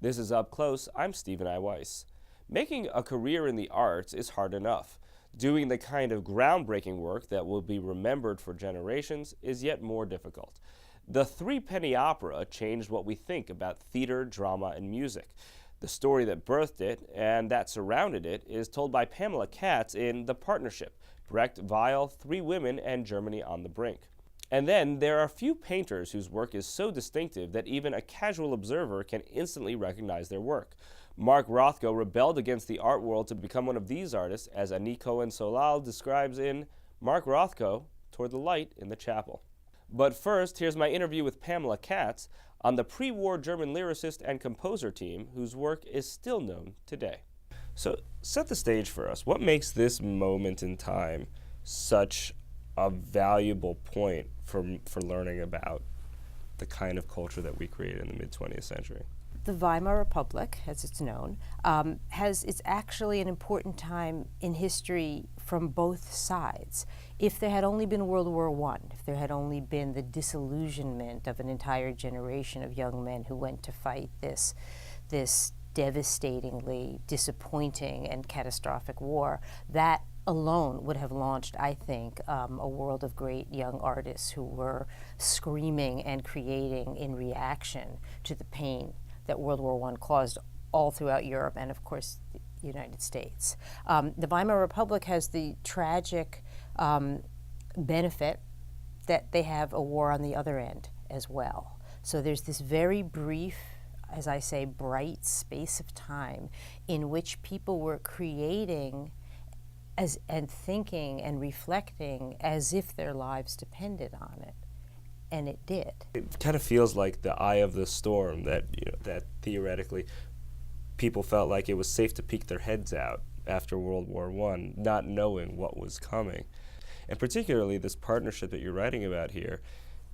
This is Up Close. I'm Stephen I. Weiss. Making a career in the arts is hard enough. Doing the kind of groundbreaking work that will be remembered for generations is yet more difficult. The Threepenny Opera changed what we think about theater, drama, and music. The story that birthed it and that surrounded it is told by Pamela Katz in The Partnership, Brecht, Weill, Three Women, and Germany on the Brink. And then there are few painters whose work is so distinctive that even a casual observer can instantly recognize their work. Mark Rothko rebelled against the art world to become one of these artists, as Annie Cohen-Solal describes in Mark Rothko, Toward the Light in the Chapel. But first, here's my interview with Pamela Katz on the pre-war German lyricist and composer team whose work is still known today. So set the stage for us. What makes this moment in time such a valuable point for learning about the kind of culture that we created in the mid-20th century? The Weimar Republic, as it's known, it's actually an important time in history from both sides. If there had only been World War I, if there had only been the disillusionment of an entire generation of young men who went to fight this devastatingly disappointing and catastrophic war, that alone would have launched, I think, a world of great young artists who were screaming and creating in reaction to the pain that World War I caused all throughout Europe and, of course, the United States. The Weimar Republic has the tragic benefit that they have a war on the other end as well. So there's this very brief, as I say, bright space of time in which people were creating and thinking and reflecting as if their lives depended on it. And it did. It kind of feels like the eye of the storm that, that theoretically people felt like it was safe to peek their heads out after World War I, not knowing what was coming. And particularly this partnership that you're writing about here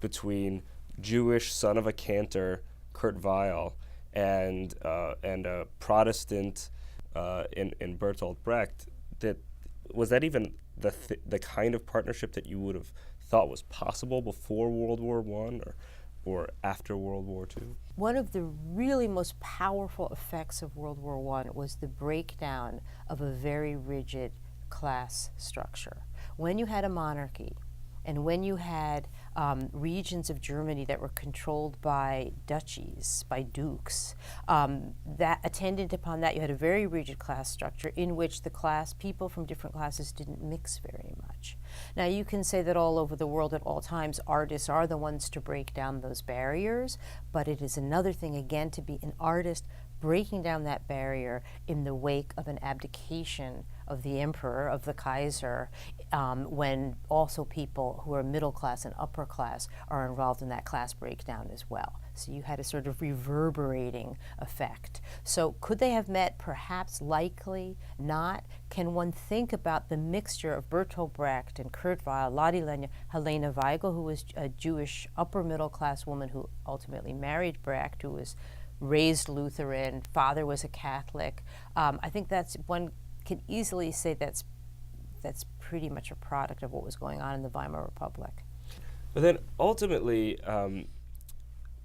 between Jewish son of a cantor, Kurt Weill, and a Protestant in Bertolt Brecht, was that even the kind of partnership that you would have thought was possible before World War I or after World War II? One of the really most powerful effects of World War I was the breakdown of a very rigid class structure. When you had a monarchy, and when you had regions of Germany that were controlled by duchies, by dukes, that attendant upon that, you had a very rigid class structure in which people from different classes didn't mix very much. Now you can say that all over the world at all times, artists are the ones to break down those barriers, but it is another thing again to be an artist breaking down that barrier in the wake of an abdication of the emperor, of the Kaiser, when also people who are middle class and upper class are involved in that class breakdown as well. So you had a sort of reverberating effect. So could they have met? Perhaps, likely not. Can one think about the mixture of Bertolt Brecht and Kurt Weill, Helene Weigel, who was a Jewish upper middle class woman who ultimately married Brecht, who was raised Lutheran, father was a Catholic. I think one can easily say that's pretty much a product of what was going on in the Weimar Republic. But then ultimately,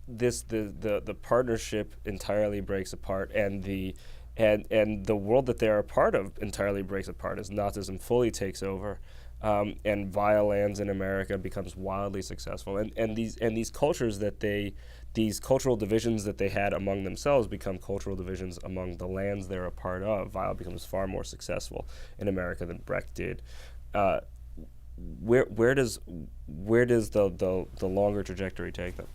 the partnership entirely breaks apart, and the world that they are a part of entirely breaks apart as Nazism fully takes over, and Weill lands in America, becomes wildly successful, and these cultures these cultural divisions that they had among themselves become cultural divisions among the lands they're a part of. Weill becomes far more successful in America than Brecht did. Where does the longer trajectory take them?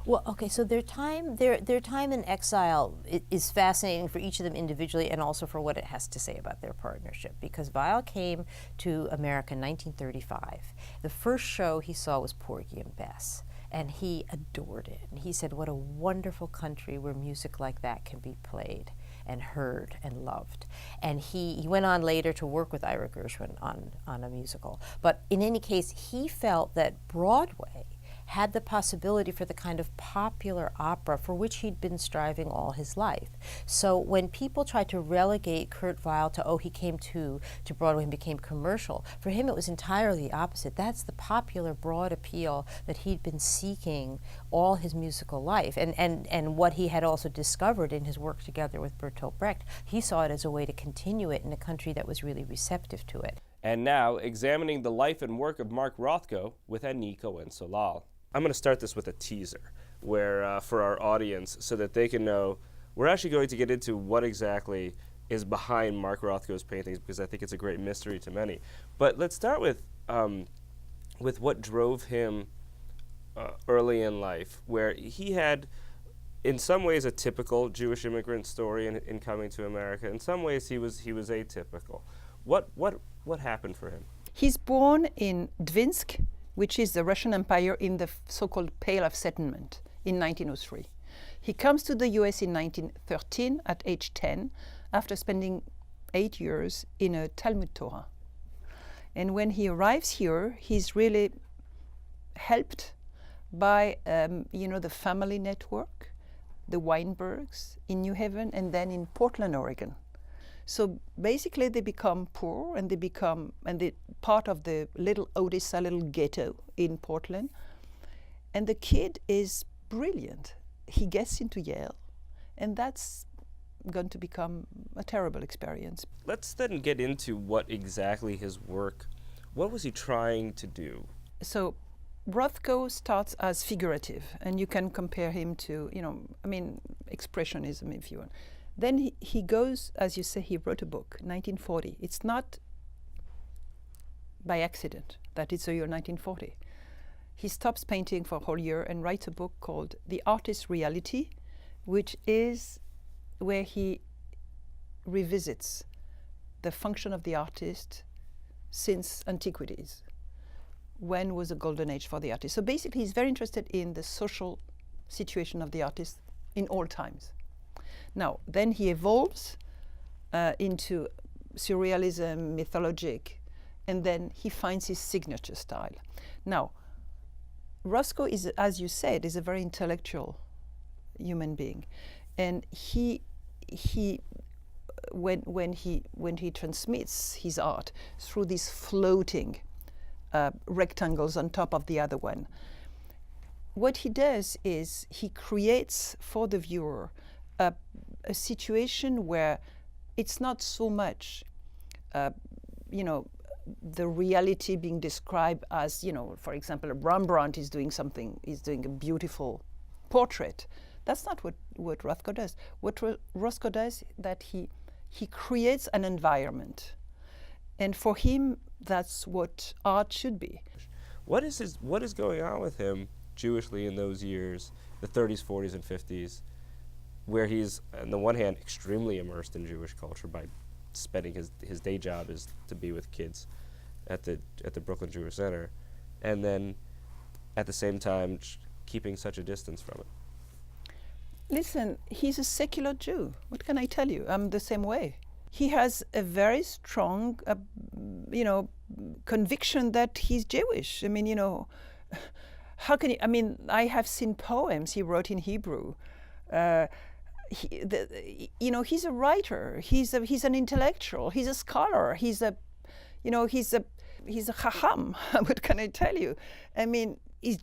Well, okay, so their time in exile is fascinating for each of them individually and also for what it has to say about their partnership, because Weill came to America in 1935. The first show he saw was Porgy and Bess, and he adored it. And he said, what a wonderful country where music like that can be played and heard and loved. And he went on later to work with Ira Gershwin on a musical. But in any case, he felt that Broadway had the possibility for the kind of popular opera for which he'd been striving all his life. So when people tried to relegate Kurt Weill to, oh, he came to Broadway and became commercial, for him it was entirely the opposite. That's the popular, broad appeal that he'd been seeking all his musical life. And what he had also discovered in his work together with Bertolt Brecht, he saw it as a way to continue it in a country that was really receptive to it. And now, examining the life and work of Mark Rothko with Annie Cohen-Solal. I'm going to start this with a teaser, where for our audience, so that they can know, we're actually going to get into what exactly is behind Mark Rothko's paintings, because I think it's a great mystery to many. But let's start with what drove him early in life, where he had, in some ways, a typical Jewish immigrant story in coming to America. In some ways, he was atypical. What happened for him? He's born in Dvinsk, which is the Russian Empire in the so-called Pale of Settlement in 1903. He comes to the US in 1913 at age 10 after spending 8 years in a Talmud Torah. And when he arrives here, he's really helped by the family network, the Weinbergs in New Haven, and then in Portland, Oregon. So basically they become poor, and they're part of the little Odessa, little ghetto in Portland. And the kid is brilliant. He gets into Yale, and that's going to become a terrible experience. Let's then get into what exactly his work, what was he trying to do? So Rothko starts as figurative, and you can compare him to, expressionism if you want. Then he goes, as you say, he wrote a book, 1940. It's not by accident that it's the year 1940. He stops painting for a whole year and writes a book called The Artist's Reality, which is where he revisits the function of the artist since antiquities. When was the golden age for the artist? So basically, he's very interested in the social situation of the artist in all times. Now, then he evolves into surrealism, mythologic, and then he finds his signature style. Now, Rothko is, as you said, is a very intellectual human being, and when he transmits his art through these floating rectangles on top of the other one, what he does is he creates for the viewer a situation where it's not so much, the reality being described as, for example, Rembrandt is doing a beautiful portrait. That's not what Rothko does. What Rothko does, that he creates an environment, and for him, that's what art should be. What is going on with him Jewishly in those years, the 30s, 40s, and 50s? Where he's, on the one hand, extremely immersed in Jewish culture by spending his day job is to be with kids at the Brooklyn Jewish Center, and then at the same time keeping such a distance from it. Listen, he's a secular Jew. What can I tell you? I'm the same way. He has a very strong, conviction that he's Jewish. How can you? I have seen poems he wrote in Hebrew. He's a writer. He's an intellectual. He's a scholar. He's a chacham. What can I tell you? He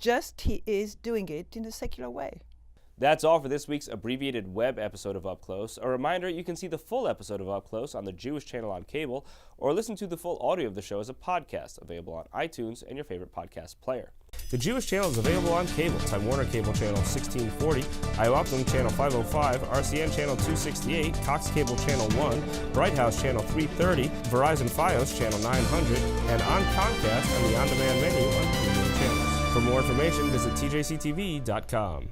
is doing it in a secular way. That's all for this week's abbreviated web episode of Up Close. A reminder, you can see the full episode of Up Close on the Jewish channel on cable, or listen to the full audio of the show as a podcast, available on iTunes and your favorite podcast player. The Jewish channel is available on cable: Time Warner Cable Channel 1640, IOPLING Channel 505, RCN Channel 268, Cox Cable Channel 1, Bright House Channel 330, Verizon Fios Channel 900, and on Comcast on the on-demand menu on premium channels. For more information, visit tjctv.com.